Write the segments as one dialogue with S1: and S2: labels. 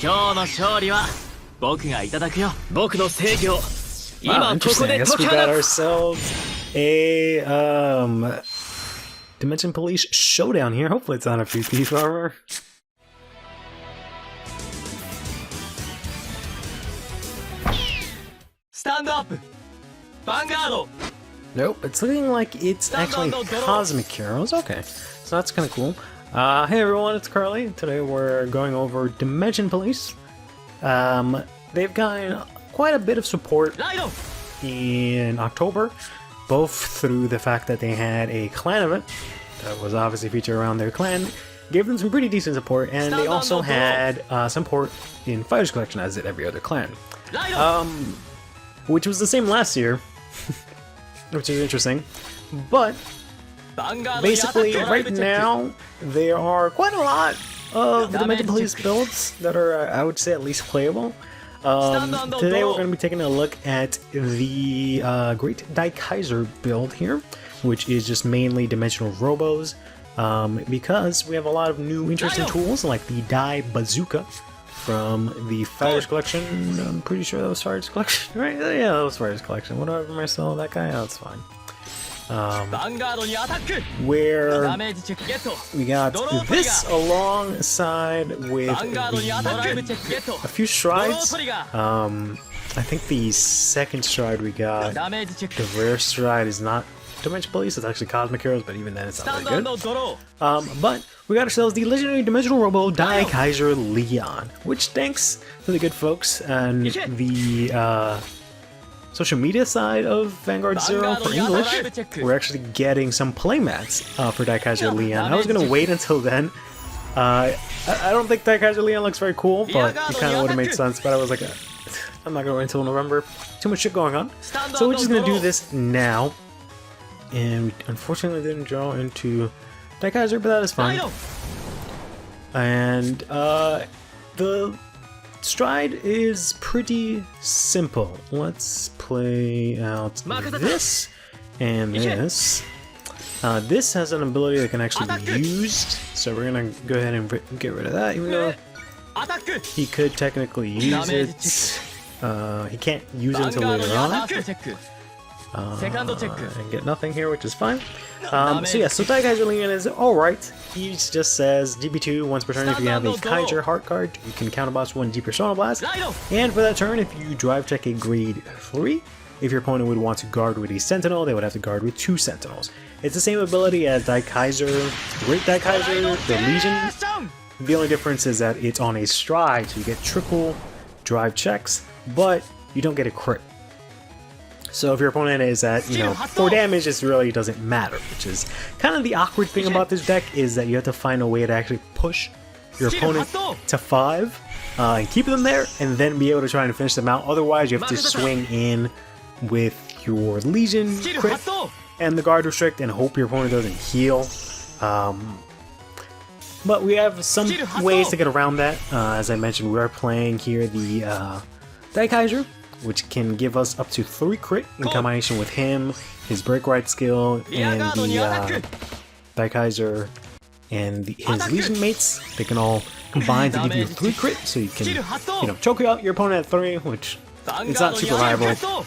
S1: Wow, interesting. I guess we got ourselves a Dimension Police showdown here. Hopefully it's not a few-piece armor.
S2: Stand up! Vanguard!
S1: Nope, it's looking like it's actually Cosmic Heroes. Okay, so that's kind of cool. Hey everyone, it's Curly. Today we're going over Dimension Police. They've gotten quite a bit of support in October, both through the fact that they had a clan event that was obviously featured around their clan, gave them some pretty decent support, and they also had support in Fighters Collection, as did every other clan. Which was the same last year, which is interesting. But basically, right now, there are quite a lot of Dimension Police builds that are, I would say, at least playable. Today we're going to be taking a look at the Great Daikaser build here, which is just mainly dimensional robos, because we have a lot of new interesting tools like the Dai Bazooka from the Fighters Collection. I'm pretty sure that was Fighters Collection, right? Yeah, that was Fighters Collection. Whatever am I selling that guy? Oh, that's fine. Where we got this alongside with a few strides. I think the second stride we got, the rare stride, is not Dimension Police, it's actually Cosmic Heroes, but even then it's not really good. But we got ourselves the legendary dimensional robo Daikaser Leon, which thanks to the good folks and the social media side of Vanguard 0 for English, we're actually getting some playmats for Daikaser Leon. I was going to wait until then. I don't think Daikaser Leon looks very cool, but it kind of would have made sense, but I was like, I'm not going to wait until November. Too much shit going on. So we're just going to do this now. And we unfortunately didn't draw into Daikaser, but that is fine. And the stride is pretty simple. Let's play out this and this. This has an ability that can actually be used, so we're gonna go ahead and get rid of that, even though he could technically use it. He can't use it until later on. And get nothing here, which is fine. So yeah, so Daikaser Leon is alright. He just says DP2 once per turn. If you have a Kaiser Heart card, you can counterblast 1 Deep Persona Blast. And for that turn, if you drive check a grade 3, if your opponent would want to guard with a Sentinel, they would have to guard with 2 Sentinels. It's the same ability as Daikaser, Great Daikaser, the Legion. The only difference is that it's on a stride, so you get triple drive checks, but you don't get a crit. So if your opponent is at, 4 damage, it really doesn't matter, which is kind of the awkward thing about this deck, is that you have to find a way to actually push your opponent to 5 and keep them there, and then be able to try and finish them out. Otherwise, you have to swing in with your Legion crit and the Guard Restrict and hope your opponent doesn't heal. But we have some ways to get around that. As I mentioned, we are playing here the Daikaser, which can give us up to 3 crit in combination with him, his Break Right skill, and the Daikaser and his Legion mates. They can all combine to give you 3 crit, so you can, choke out your opponent at 3, which it's not super viable.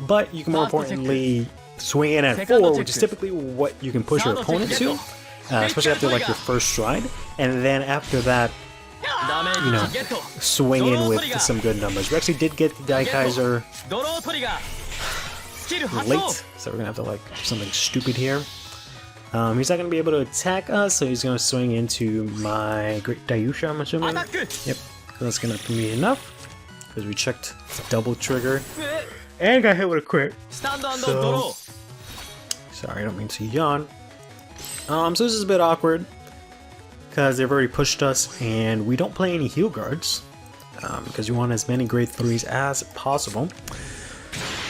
S1: But you can more importantly swing in at 4, which is typically what you can push your opponent to, especially after like your first stride, and then after that, swing in with some good numbers. We actually did get the Daikaser late, so we're gonna have to do something stupid here. He's not gonna be able to attack us, so he's gonna swing into my Great Dayusha, I'm assuming. Yep, that's gonna be enough, because we checked double trigger and got hit with a crit. So, sorry, I don't mean to yawn. So this is a bit awkward, because they've already pushed us, and we don't play any heal guards, because we want as many grade 3s as possible.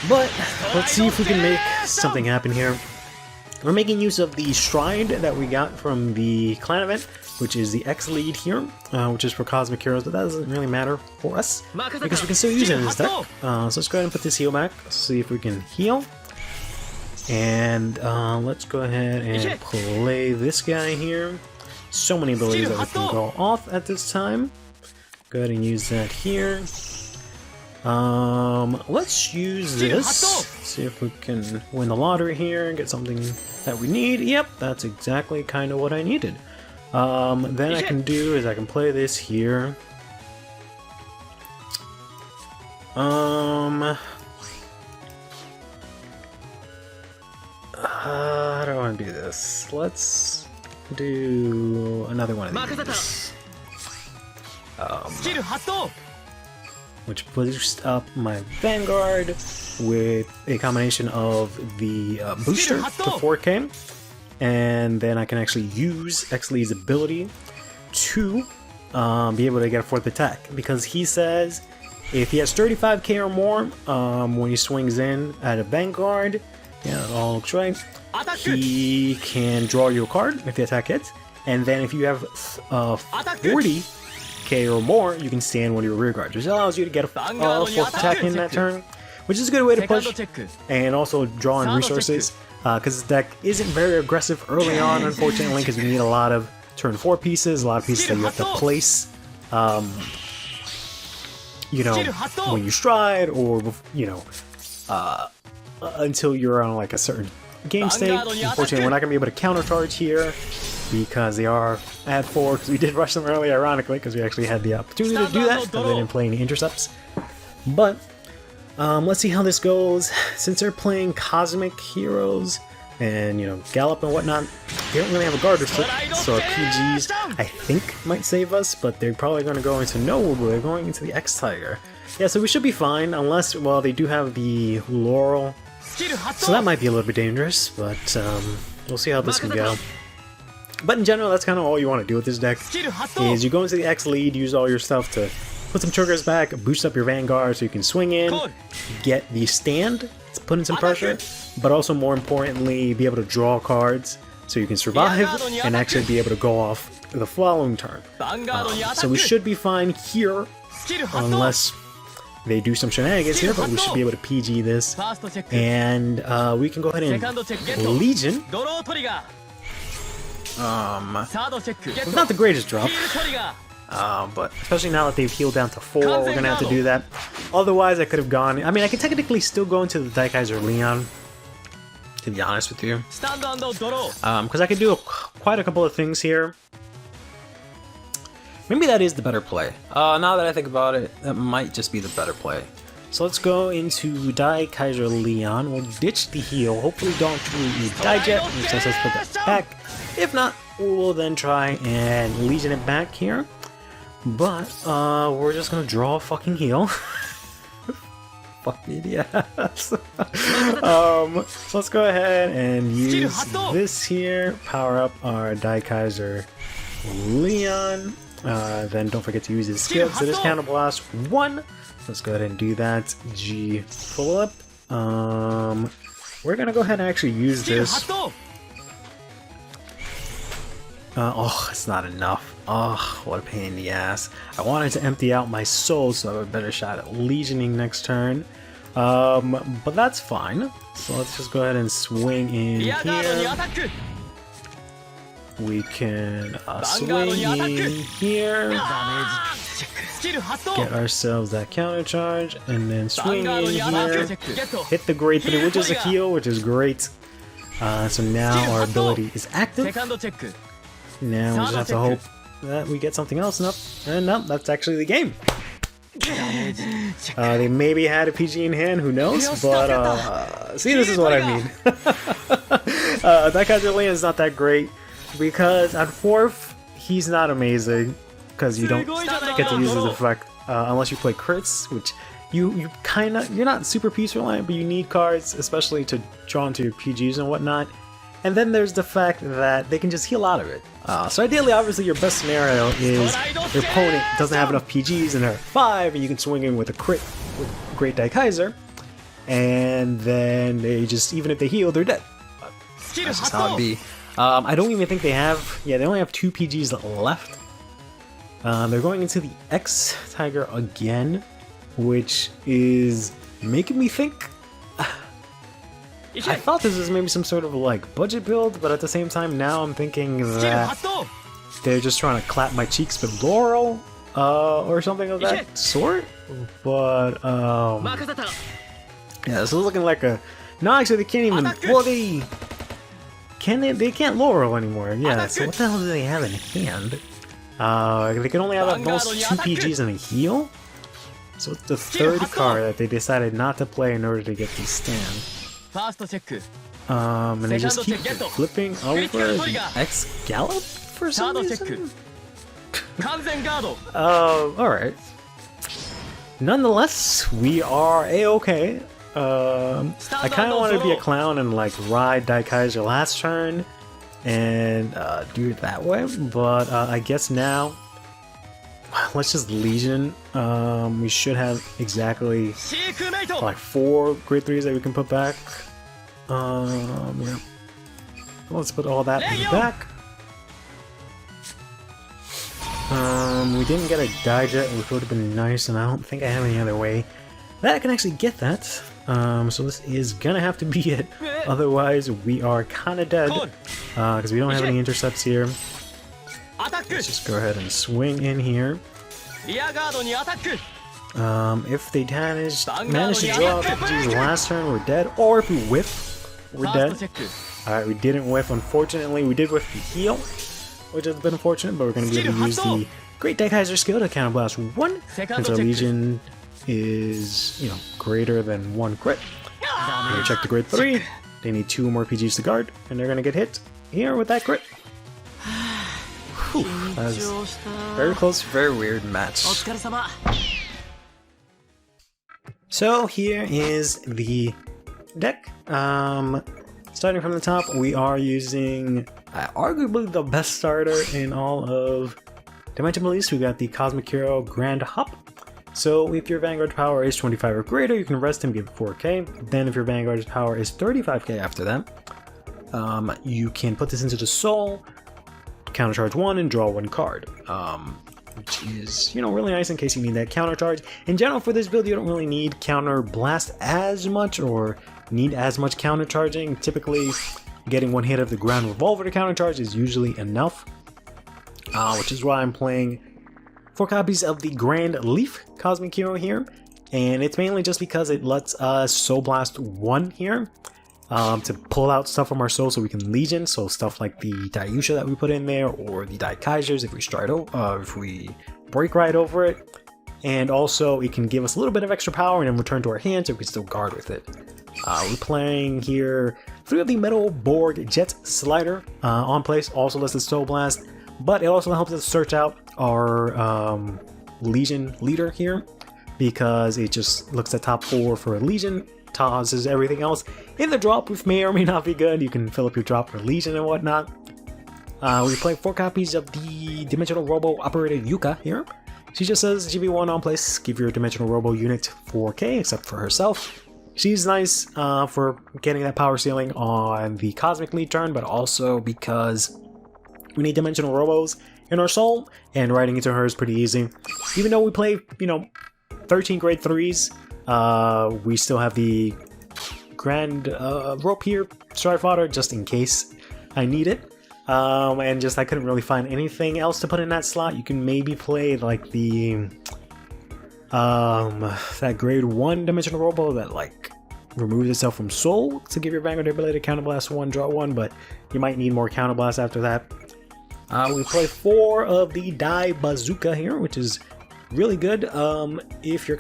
S1: But let's see if we can make something happen here. We're making use of the stride that we got from the clan event, which is the X lead here, which is for Cosmic Heroes, but that doesn't really matter for us, because we can still use it in this deck. So let's go ahead and put this heal back, see if we can heal. And let's go ahead and play this guy here. So many abilities that we can go off at this time. Go ahead and use that here. Let's use this. See if we can win the lottery here and get something that we need. Yep, that's exactly kind of what I needed. Then I can do is I can play this here. How do I want to do this? Let's do another one of these. Which boosts up my Vanguard with a combination of the booster to 4K, and then I can actually use Exley's ability to be able to get a 4th attack, because he says if he has 35k or more when he swings in at a Vanguard, yeah, it all looks right, he can draw you a card if the attack hits, and then if you have 40k or more, you can stand one of your rear guards, which allows you to get a 4th attack in that turn, which is a good way to push and also draw in resources, because this deck isn't very aggressive early on, unfortunately, because you need a lot of turn 4 pieces, a lot of pieces that you have to place, you know, when you stride, or, you know, until you're on like a certain game state. Unfortunately, we're not going to be able to countercharge here, because they are at 4, because we did rush them early, ironically, because we actually had the opportunity to do that, because they didn't play any intercepts. But, let's see how this goes. Since they're playing Cosmic Heroes, and, you know, Gallop and whatnot, they don't really have a guard restrict, so our PGs, I think, might save us, but they're probably going to go into no, they're going into the X-Tiger. Yeah, so we should be fine, unless, well, they do have the Laurel, so that might be a little bit dangerous, but we'll see how this can go. But in general, that's kind of all you want to do with this deck, is you go into the X lead, use all your stuff to put some triggers back, boost up your Vanguard so you can swing in, get the stand, put in some pressure, but also more importantly, be able to draw cards so you can survive and actually be able to go off the following turn. So we should be fine here, unless they do some shenanigans here, but we should be able to PG this, and we can go ahead and Legion. Not the greatest drop, but especially now that they've healed down to 4, we're gonna have to do that. Otherwise, I could have gone. I mean, I could technically still go into the Daikaser Leon, to be honest with you, because I could do quite a couple of things here. Maybe that is the better play. Now that I think about it, that might just be the better play. So let's go into Daikaser Leon. We'll ditch the heal. Hopefully don't need Dijet, which lets us put that back. If not, we'll then try and Legion it back here. But we're just gonna draw a fucking heal. Fuck yes. So let's go ahead and use this here. Power up our Daikaser Leon. Then don't forget to use his skill. So this counter blast 1. Let's go ahead and do that. G full up. We're gonna go ahead and actually use this. Oh, it's not enough. Oh, what a pain in the ass. I wanted to empty out my soul, so I have a better shot at Legioning next turn. But that's fine. So let's just go ahead and swing in here. We can swing in here, get ourselves that counter charge, and then swing in here, hit the grade 3, which is a heal, which is great. So now our ability is active. Now we just have to hope that we get something else, and no, that's actually the game. They maybe had a PG in hand, who knows, but see, this is what I mean. Daikaser Leon is not that great, because at 4th, he's not amazing, because you don't get to use his effect unless you play crits, which you're not super piece reliant, but you need cards, especially to draw into your PGs and whatnot. And then there's the fact that they can just heal out of it. So ideally, obviously, your best scenario is your opponent doesn't have enough PGs and they're at 5, and you can swing in with a crit with Great Daikaser, and then they just, even if they heal, they're dead. That's just how it'd be. I don't even think they have, yeah, they only have 2 PGs left. They're going into the X-Tiger again, which is making me think. I thought this was maybe some sort of like budget build, but at the same time now I'm thinking that they're just trying to clap my cheeks with Laurel, or something of that sort. But yeah, this is looking like a. No, actually, they can't even. Well, they can't lower anymore. Yeah. So what the hell do they have in hand? They can only have at most 2 PGs and a heal. So it's the third card that they decided not to play in order to get the stand. And they just keep flipping over the X Gallop for some reason. Alright. Nonetheless, we are A-okay. I kind of wanted to be a clown and like ride Daikaser last turn and do it that way, but I guess now let's just Legion. We should have exactly like 4 grade 3s that we can put back. Yeah. Let's put all that in the back. We didn't get a Dijet, which would have been nice, and I don't think I have any other way that I can actually get that. So this is gonna have to be it. Otherwise, we are kind of dead because we don't have any intercepts here. Let's just go ahead and swing in here. If they manage to draw RPGs last turn, we're dead. Or if we whiff, we're dead. Alright, we didn't whiff, unfortunately. We did whiff the heal, which has been unfortunate, but we're going to be able to use the Great Daikaser skill to counterblast 1, since our Legion is, you know, greater than 1 crit. We check the grade 3. They need 2 more PGs to guard, and they're going to get hit here with that crit. Whew, that was very close, very weird match. So here is the deck. Starting from the top, we are using arguably the best starter in all of Dimension Police. We got the Cosmic Hero Grand Hop. So if your Vanguard power is 25 or greater, you can rest him, give it 4k. Then if your Vanguard's power is 35k after that, you can put this into the Soul, countercharge 1, and draw 1 card. Which is, you know, really nice in case you need that countercharge. In general, for this build, you don't really need counter blast as much or need as much countercharging. Typically, getting 1 hit of the ground revolver to countercharge is usually enough. Which is why I'm playing 4 copies of the Grand Leaf Cosmic Hero here. And it's mainly just because it lets us Soul Blast 1 here. To pull out stuff from our soul so we can Legion, so stuff like the Daiyusha that we put in there, or the Daikasers if we break right over it. And also it can give us a little bit of extra power and then return to our hand so we can still guard with it. We're playing here 3 of the Metal Borg Jet Slider on place, also lets us Soul Blast, but it also helps us search out our Legion leader here, because it just looks at top 4 for a Legion, tosses everything else in the drop, which may or may not be good. You can fill up your drop for Legion and whatnot. We play 4 copies of the Dimensional Robo operated Yuka here. She just says GB1 on place, give your Dimensional Robo unit 4k, except for herself. She's nice for getting that power ceiling on the Cosmic Lead turn, but also because we need Dimensional Robos in our soul, and writing into her is pretty easy. Even though we play, you know, 13 grade 3s, we still have the Grand Rope here, Stride Fodder, just in case I need it. And just I couldn't really find anything else to put in that slot. You can maybe play like the that grade 1 Dimensional Robo that like removes itself from Soul to give your Vanguard the ability to counterblast 1, draw 1, but you might need more counterblast after that. We play 4 of the Dai Bazooka here, which is really good. If your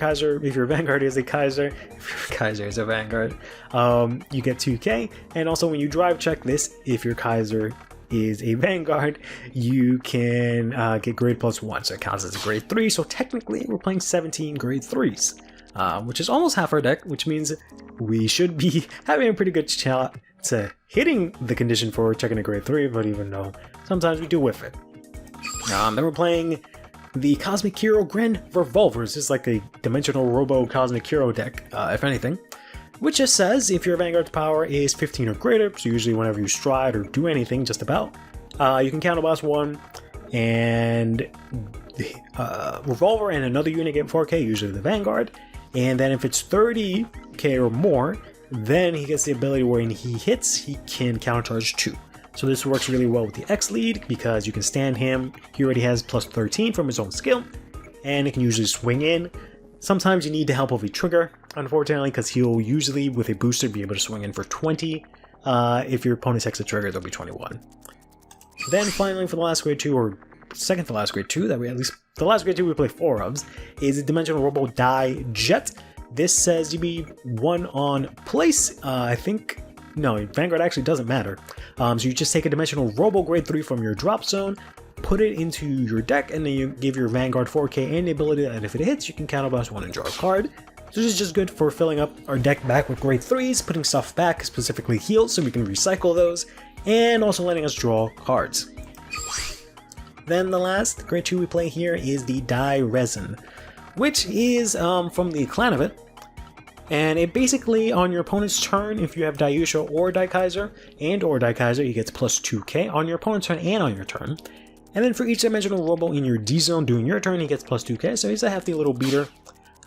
S1: Vanguard is a Kaiser, if your Kaiser is a Vanguard, you get 2k. And also when you drive check this, if your Kaiser is a Vanguard, you can get grade +1, so it counts as a grade 3. So technically we're playing 17 grade 3s, which is almost half our deck, which means we should be having a pretty good shot to hitting the condition for checking a grade 3, but even though sometimes we do whiff it. Then we're playing the Cosmic Hero Grand Revolvers. This is like a Dimensional Robo Cosmic Hero deck, if anything, which just says if your Vanguard's power is 15 or greater, so usually whenever you stride or do anything just about, you can counterblast 1, and Revolver and another unit get 4k, usually the Vanguard, and then if it's 30k or more, then he gets the ability where when he hits, he can countercharge 2. So this works really well with the X lead because you can stand him. He already has +13 from his own skill. and it can usually swing in. Sometimes you need the help of a trigger, unfortunately, because he'll usually, with a booster, be able to swing in for 20. If your opponent takes a trigger, there'll be 21. Then finally, for the last grade 2, or second to last grade 2, that we at least the last grade 2 we play 4 of, is a Dimensional Robo Die Jet. This says you be 1 on place. I think no, Vanguard actually doesn't matter. So you just take a Dimensional Robo grade 3 from your drop zone, put it into your deck, and then you give your Vanguard 4K and the ability that if it hits, you can counterblast 1 and draw a card. So this is just good for filling up our deck back with grade 3s, putting stuff back, specifically heals, so we can recycle those, and also letting us draw cards. Then the last grade 2 we play here is the Die Resin, which is from the clan of it. And it basically, on your opponent's turn, if you have Daiyusha or Daikaser, he gets plus 2k on your opponent's turn and on your turn. And then for each Dimensional Robo in your D zone doing your turn, he gets plus 2k, so he's a hefty little beater.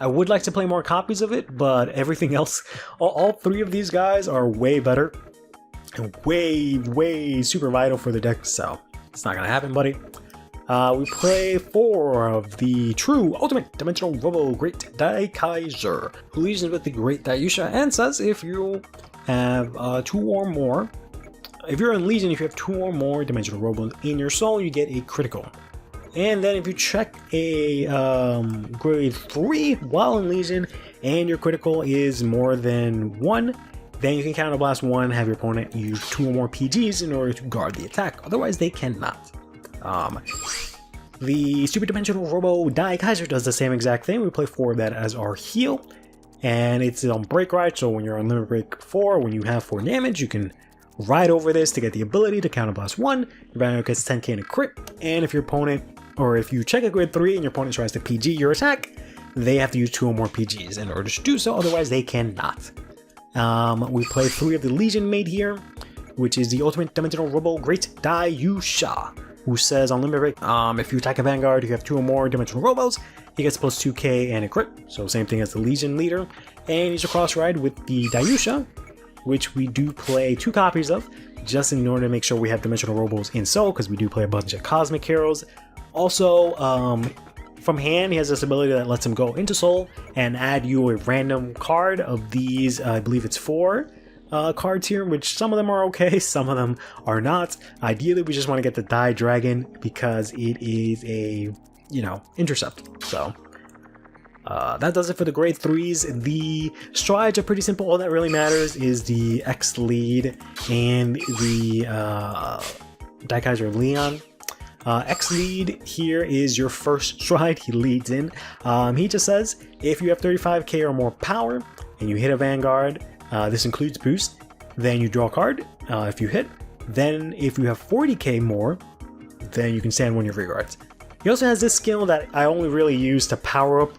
S1: I would like to play more copies of it, but everything else, all 3 of these guys are way better and way super vital for the deck, so it's not gonna happen, buddy. We play 4 of the true ultimate Dimensional Robo Great Daikaser, who leads with the Great Daiyusha and says if you have 2 or more, if you're in Legion, if you have 2 or more Dimensional Robos in your soul, you get a critical. And then if you check a grade 3 while in Legion and your critical is more than 1, then you can counterblast 1, have your opponent use 2 or more PGs in order to guard the attack. Otherwise, they cannot. The Super Dimensional Robo Daikaser does the same exact thing. We play 4 of that as our heal, and it's on Break Ride, so when you're on Limit Break 4, when you have 4 damage, you can ride over this to get the ability to counterblast 1, your Vanguard gets 10k in a crit, and if your opponent, or if you check a grade 3 and your opponent tries to PG your attack, they have to use 2 or more PGs in order to do so, otherwise they cannot. We play 3 of the Legion mate here, which is the Ultimate Dimensional Robo Great Daiyusha, who says on Limit Break, if you attack a Vanguard, you have 2 or more Dimensional Robos, he gets plus 2k and a crit, so same thing as the Legion leader, and he's a cross ride with the Daiyusha, which we do play 2 copies of, just in order to make sure we have Dimensional Robos in soul, because we do play a bunch of Cosmic Heroes. Also, from hand, he has this ability that lets him go into soul and add you a random card of these, I believe it's 4 cards here, which some of them are okay, some of them are not. Ideally, we just want to get the Die Dragon because it is a, intercept. So that does it for the grade 3s. The strides are pretty simple. All that really matters is the X lead and the Daikaser Leon. X lead here is your first stride. He leads in. He just says if you have 35k or more power and you hit a Vanguard, this includes boost, then you draw a card if you hit. Then if you have 40k more, then you can stand 1 of your rear guards. He also has this skill that I only really use to power up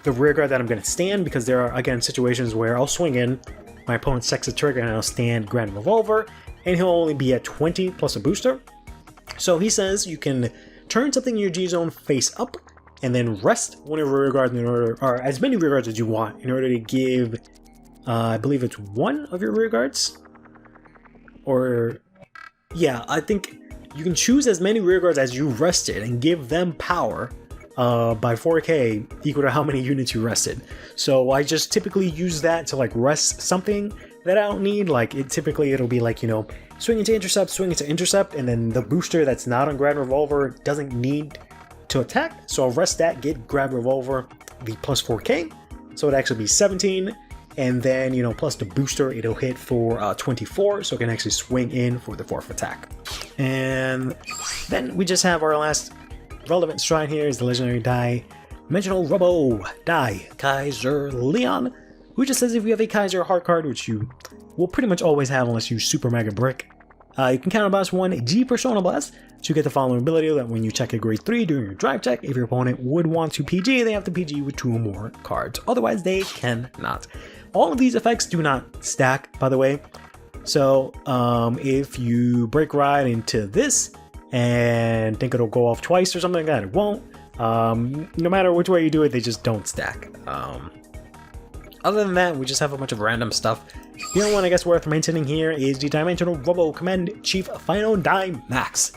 S1: the rear guard that I'm going to stand, because there are, again, situations where I'll swing in, my opponent checks a trigger, and I'll stand Grand Revolver, and he'll only be at 20 plus a booster. So he says you can turn something in your G zone face up, and then rest 1 of your rear guards in order, or as many rear guards as you want, in order to give, I believe it's 1 of your rear guards, or yeah, I think you can choose as many rear guards as you rested and give them power by 4k equal to how many units you rested. So I just typically use that to like rest something that I don't need. Like it'll be like, swing into intercept, and then the booster that's not on Grand Revolver doesn't need to attack, so I'll rest that, get Grand Revolver, the plus 4k, so it'd actually be 17, and then plus the booster, it'll hit for 24, so it can actually swing in for the 4th attack. And then we just have our last relevant stride here is the legendary Dimensional Robo Daikaser Leon, who just says if you have a Kaiser hard card, which you will pretty much always have unless you Super Mega Brick, you can counterblast 1 G Persona Blast to get the following ability that when you check a grade 3 during your drive check, if your opponent would want to PG, they have to PG with 2 or more cards. Otherwise, they cannot. All of these effects do not stack, by the way. So if you break ride into this and think it'll go off twice or something like that, it won't. No matter which way you do it, they just don't stack. Other than that, we just have a bunch of random stuff. The only one I guess worth mentioning here is the Dimensional Robo Command Chief Final Die Max,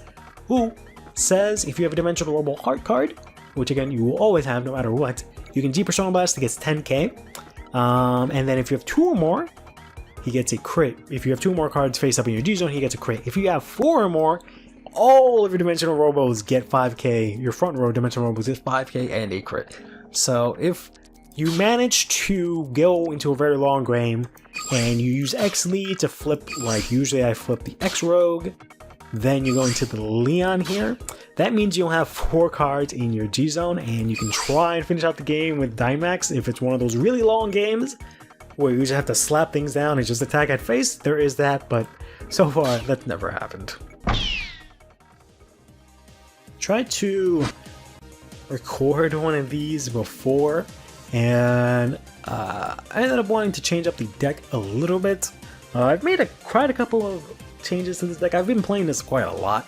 S1: who says if you have a Dimensional Robo Heart card, which again you will always have no matter what. You can G Persona Blast, he gets 10k. And then if you have 2 or more, he gets a crit. If you have 2 or more cards face up in your G zone, he gets a crit. If you have 4 or more, all of your dimensional robos get 5k. Your front row dimensional robos get 5k and a crit. So if you manage to go into a very long game and you use X lead to flip, like usually I flip the X Rogue, then you go into the Leon here. That means you'll have 4 cards in your G zone and you can try and finish out the game with Dymax if it's one of those really long games where you just have to slap things down and just attack at face. There is that, but so far that's never happened. Tried to record one of these before and I ended up wanting to change up the deck a little bit. I've made quite a couple of changes to this deck. I've been playing this quite a lot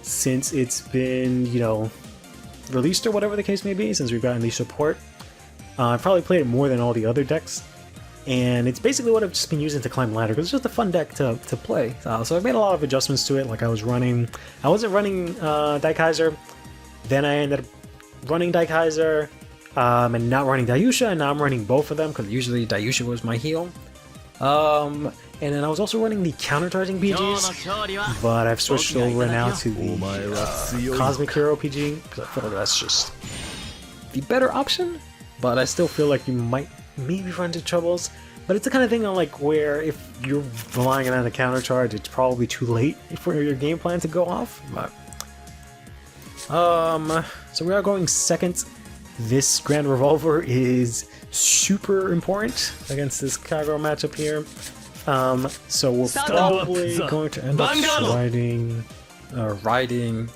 S1: since it's been, you know, released or whatever the case may be, since we've gotten the support. I've probably played it more than all the other decks, and it's basically what I've just been using to climb ladder because it's just a fun deck to play. So I've made a lot of adjustments to it. Like I wasn't running Daikaser, then I ended up running Daikaser, and not running Daiyusha, and now I'm running both of them because usually Daiyusha was my heal. And then I was also running the countercharging PGs, but I've switched over now to the Cosmic Hero PG because I feel like that's just the better option. But I still feel like you might maybe run into troubles. But it's the kind of thing on like where if you're relying on a countercharge, it's probably too late for your game plan to go off. But so we are going second. This Grand Revolver is super important against this Kagero matchup here. So we're probably going to end up riding.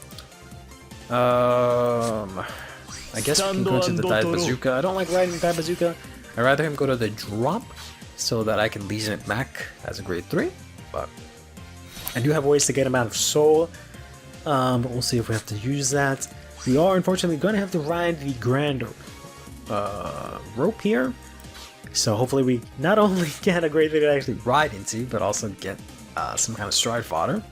S1: I guess we can go to the Dai Bazooka. I don't like riding Dai Bazooka. I'd rather him go to the drop so that I can Legion it back as a grade 3. But I do have ways to get him out of soul. But we'll see if we have to use that. We are unfortunately going to have to ride the Grand Rope here. So hopefully we not only get a grade 3 to actually ride into, but also get some kind of stride fodder.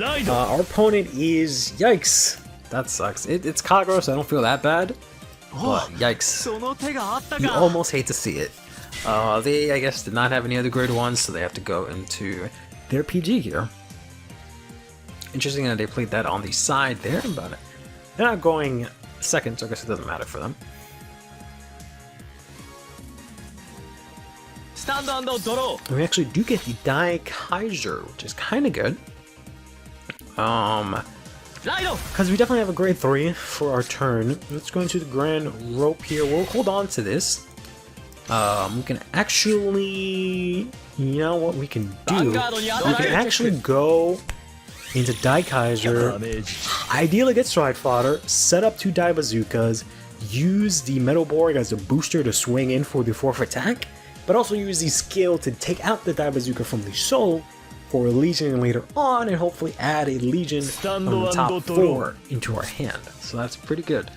S1: Our opponent is... Yikes! That sucks. It's Kagero, so I don't feel that bad. But yikes. You almost hate to see it. They, I guess, did not have any other grade 1s, so they have to go into their PG here. Interesting that they played that on the side there, but they're not going second, so I guess it doesn't matter for them. We actually do get the Daikaser, which is kind of good. Because we definitely have a grade 3 for our turn. Let's go into the Grand Rope here. We'll hold on to this. We can actually... You know what we can do? We can actually go into Daikaser, ideally get stride fodder, set up 2 Dai Bazookas, use the Metal Borg as a booster to swing in for the 4th attack, but also use the skill to take out the Dai Bazooka from the soul for a Legion later on, and hopefully add a Legion from the top 4 into our hand. So that's pretty good.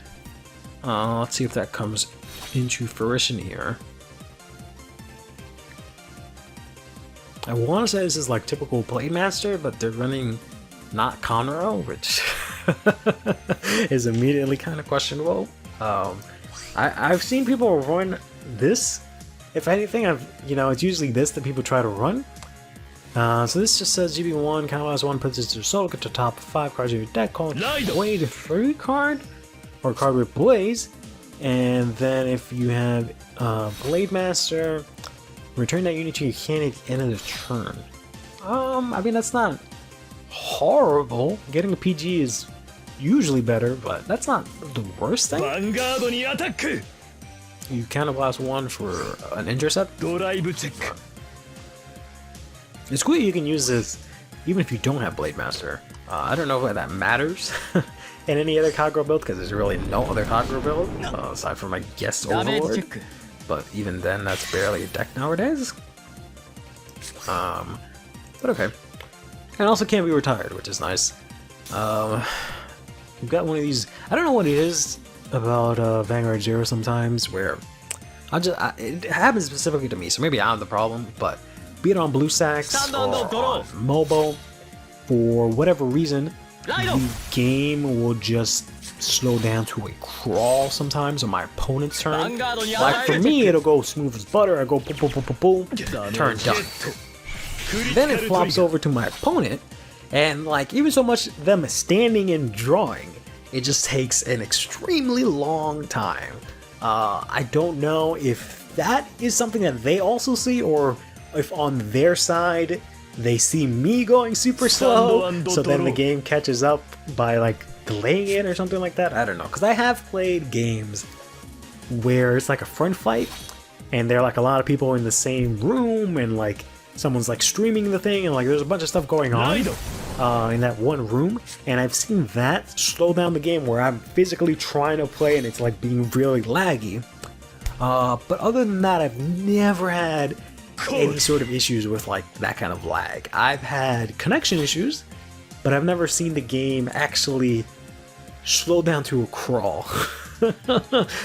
S1: Let's see if that comes into fruition here. I want to say this is like typical Playmaster, but they're running not Conroe, which is immediately kind of questionable. I've seen people run this. If anything, it's usually this that people try to run. So this just says GB1, Counterblast 1 puts it to solo, get to top 5 cards of your deck, call it Wade 3 card, or card with Blaze, and then if you have Blade Master, return that unit to your hand at the end of the turn. I mean, that's not horrible. Getting a PG is usually better, but that's not the worst thing. You Counterblast 1 for an intercept. It's cool you can use this even if you don't have Blade Master. I don't know if that matters in any other Kagero build, because there's really no other Kagero build aside from, I guess, Overlord. But even then, that's barely a deck nowadays. But okay. And also can't be retired, which is nice. We've got one of these... I don't know what it is about Vanguard 0 sometimes, where... it happens specifically to me, so maybe I'm the problem, but... Be it on Blue Sacks or on Mobo, for whatever reason, the game will just slow down to a crawl sometimes on my opponent's turn.
S2: Vanguard
S1: Like for me, it'll go smooth as butter. I go boom, boom, boom, boom, boom, turn done. Then it flops over to my opponent, and like even so much them standing and drawing, it just takes an extremely long time. I don't know if that is something that they also see, or if on their side they see me going super slow, so then the game catches up by like delaying it or something like that. I don't know, because I have played games where it's like a front fight and there are like a lot of people in the same room, and like someone's like streaming the thing, and like there's a bunch of stuff going on in that one room, and I've seen that slow down the game where I'm physically trying to play and it's like being really laggy. But other than that, I've never had any sort of issues with like that kind of lag. I've had connection issues, but I've never seen the game actually slow down to a crawl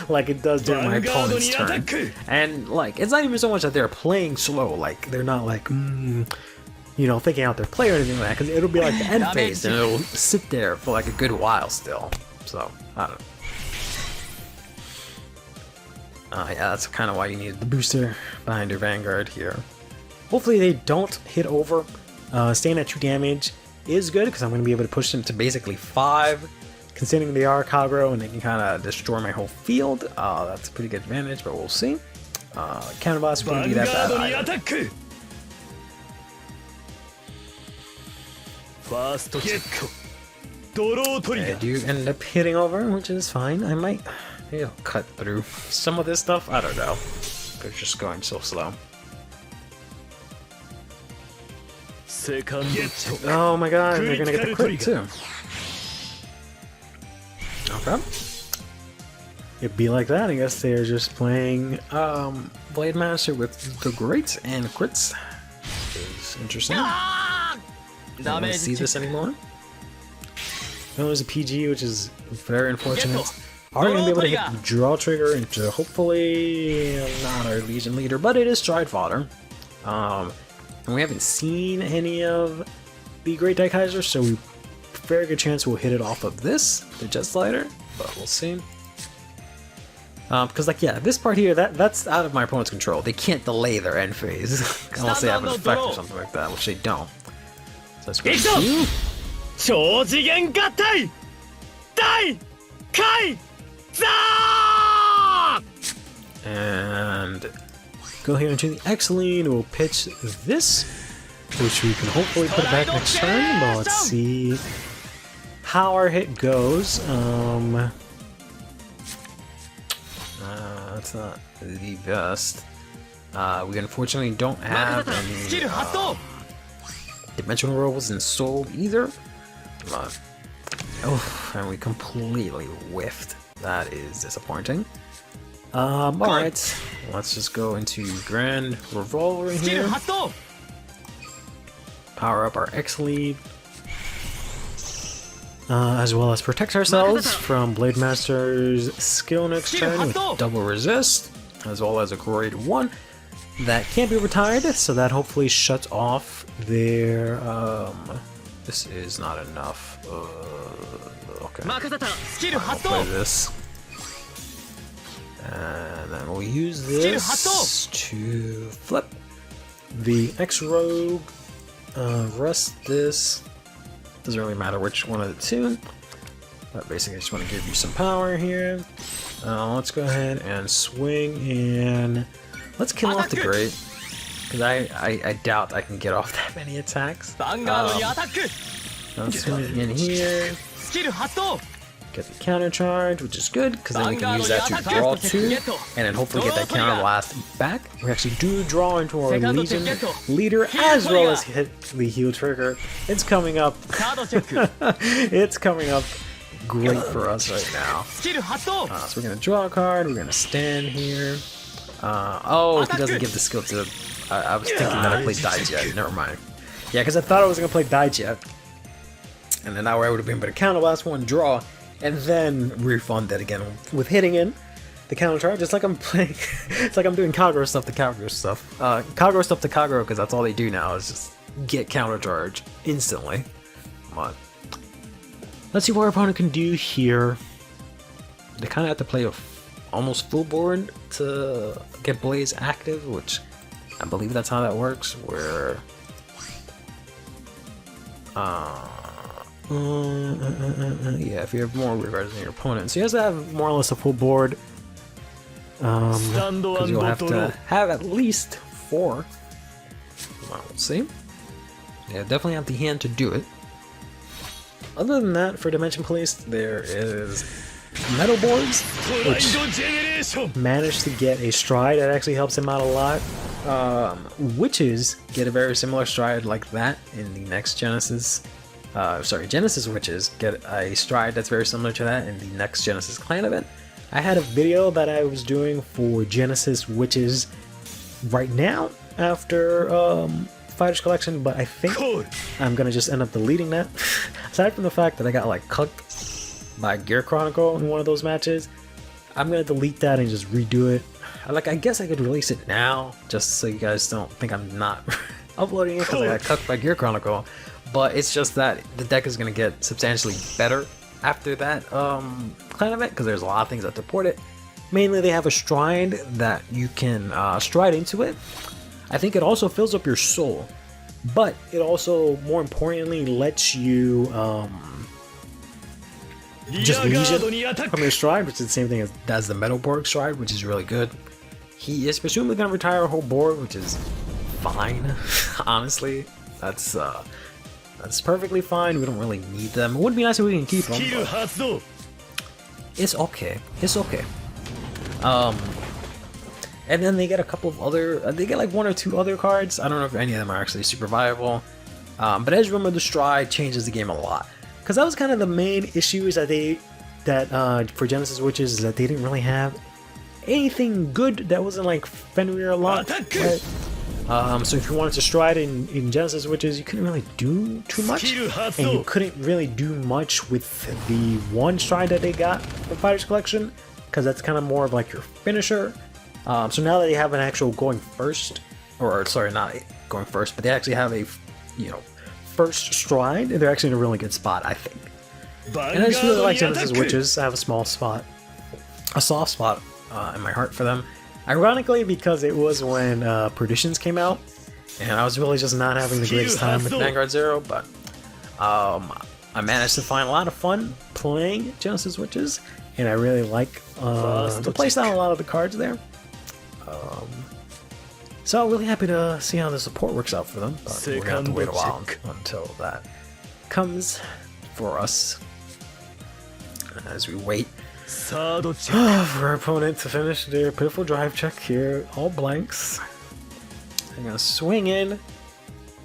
S1: like it does during my opponent's turn. And like it's not even so much that they're playing slow, like they're not like you know, thinking out their play or anything like that, because it'll be like the end phase and it'll sit there for like a good while still. So I don't know. Yeah, that's kind of why you need the booster behind your Vanguard here. Hopefully they don't hit over. Staying at 2 damage is good, because I'm going to be able to push them to basically 5. Considering they are Kagero and they can kind of destroy my whole field, that's a pretty good advantage, but we'll see. Counter blast wouldn't be that bad either. I do end up hitting over, which is fine. I might maybe I'll cut through some of this stuff. I don't know. They're just going so slow. Oh my god, they're gonna get the crit too. Okay. It'd be like that. I guess they're just playing Blade Master with the greats and crits. Is interesting. I don't see this anymore. No, there's a PG, which is very unfortunate. Are we gonna be able to hit the draw trigger into hopefully not our Legion leader, but it is Stride Fodder. And we haven't seen any of the Great Daikaser, so we very good chance we'll hit it off of this, the Jet Slider, but we'll see. Because like yeah, this part here, that's out of my opponent's control. They can't delay their end phase unless they have an effect or something like that, which they don't. So let's go to you. And go here into the X lane. We'll pitch this, which we can hopefully put back next turn. But let's see how our hit goes. That's not the best. We unfortunately don't have any dimensional rolls in Soul either. Oh, and we completely whiffed. That is disappointing. Alright, let's just go into Grand Revolver here. Power up our X lead. As well as protect ourselves from Blade Master's skill next turn with double resist, as well as a grade 1 that can't be retired, so that hopefully shuts off their this is not enough. Okay. I'll play this. And then we'll use this to flip the X-Rogue, rest this. Doesn't really matter which one of the two, but basically I just want to give you some power here. Let's go ahead and swing, and let's kill off the Great, because I doubt I can get off that many attacks. Let's swing in here. Get the counter charge, which is good, because then we can use that to draw 2, and then hopefully get that counter blast back. We actually do draw into our Legion leader, as well as hit the heal trigger. It's coming up. It's coming up great for us right now. So we're going to draw a card, we're going to stand here. Oh, he doesn't give the skill to... I was thinking that I played Daijet, never mind. Yeah, because I thought I was going to play Daijet, and then now I would have been able to counter blast 1, draw, and then refund that again with hitting in the counter charge. It's like I'm playing, it's like I'm doing Kagero stuff to Kagero stuff. Kagero stuff to Kagero, because that's all they do now is just get counter charge instantly. Come on. Let's see what our opponent can do here. they kind of have to play a almost full board to get Blaze active, which I believe that's how that works, where yeah, if you have more regards than your opponent. So you have to have more or less a full board, because you'll have to have at least 4. Well, we'll see. Yeah, definitely have the hand to do it. Other than that, for Dimension Police, there is metal boards, which managed to get a stride that actually helps him out a lot. Witches get a very similar stride like that in the next Genesis. Genesis Witches get a stride that's very similar to that in the next Genesis Clan event. I had a video that I was doing for Genesis Witches right now after Fighters Collection, but I think I'm gonna just end up deleting that. Aside from the fact that I got like cooked by Gear Chronicle in one of those matches, I'm gonna delete that and just redo it. I guess I could release it now, just so you guys don't think I'm not uploading it because I got cooked by Gear Chronicle. But it's just that the deck is gonna get substantially better after that clan event, because there's a lot of things that support it. Mainly, they have a stride that you can stride into it. I think it also fills up your soul, but it also, more importantly, lets you just legion from your stride, which is the same thing as the Metalborg stride, which is really good. He is presumably going to retire a whole board, which is fine. Honestly, that's perfectly fine. We don't really need them. It would be nice if we can keep them, but it's okay. It's okay. And then they get a couple of other, they get like 1 or 2 other cards. I don't know if any of them are actually super viable. But as you remember, the stride changes the game a lot. Because that was kind of the main issue is that for Genesis Witches is that they didn't really have anything good that wasn't like Fenrir a lot. Right? So if you wanted to stride in Genesis Witches, you couldn't really do too much. And you couldn't really do much with the one stride that they got from Fighters Collection, because that's kind of more of like your finisher. So now that they have an actual going first, or sorry, not going first, but they actually have a, first stride, they're actually in a really good spot, I think. And I just really like Genesis Witches. I have a soft spot in my heart for them. Ironically, because it was when Perditions came out, and I was really just not having the greatest time with Vanguard Zero, but I managed to find a lot of fun playing Genesis Witches, and I really like the playstyle a lot of the cards there. So really happy to see how the support works out for them, but we're gonna have to wait a while until that comes for us as we wait for our opponent to finish their pitiful drive check here. All blanks. They're gonna swing in.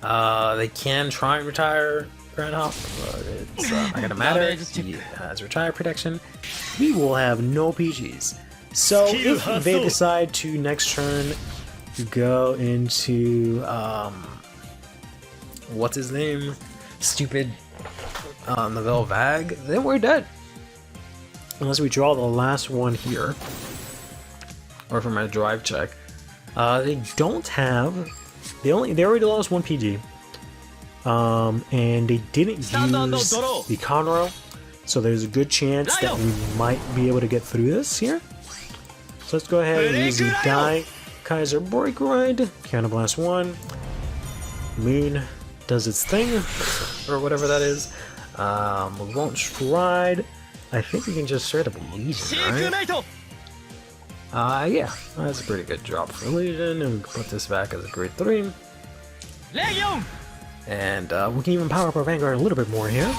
S1: They can try and retire Grand Hop, but it's not gonna matter. He has retire protection. We will have no PGs. So if they decide to next turn go into what's his name? Stupid Novel Vag, then we're dead. Unless we draw the last one here. Or from a drive check. They don't have, they already lost 1 PG. And they didn't use the Conroe. So there's a good chance that we might be able to get through this here. So let's go ahead and use the Daikaser Break Ride. Counter Blast 1. Moon does its thing, or whatever that is. We won't stride. I think we can just straight up Legion, right? Yeah, that's a pretty good drop for Legion, and we can put this back as a grade 3. And we can even power up our Vanguard a little bit more here.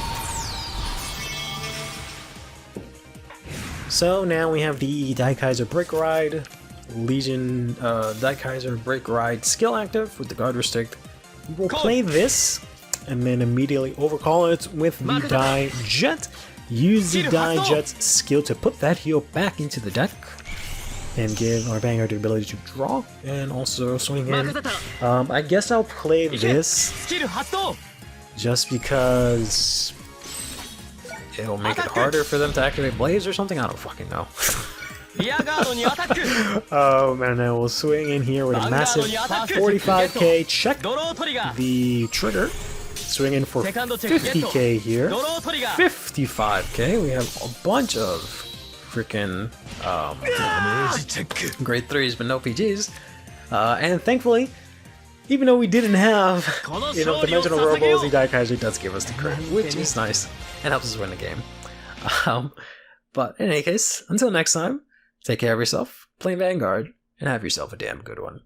S1: So now we have the Daikaser Break Ride, Legion Daikaser Break Ride skill active with the guard restrict. We'll play this and then immediately overcall it with the Die Jet. Use the Die Jet's skill to put that heal back into the deck and give our Vanguard the ability to draw and also swing in. I guess I'll play this just because it'll make it harder for them to activate Blaze or something. I don't fucking know. And then we'll swing in here with a massive 45k, check the trigger, swing in for 50k here, 55k, we have a bunch of freaking grade 3s but no PGs. And thankfully, even though we didn't have, dimensional Robos, the Daikaser does give us the crit, which is nice and helps us win the game. But in any case, until next time, take care of yourself, play Vanguard, and have yourself a damn good one.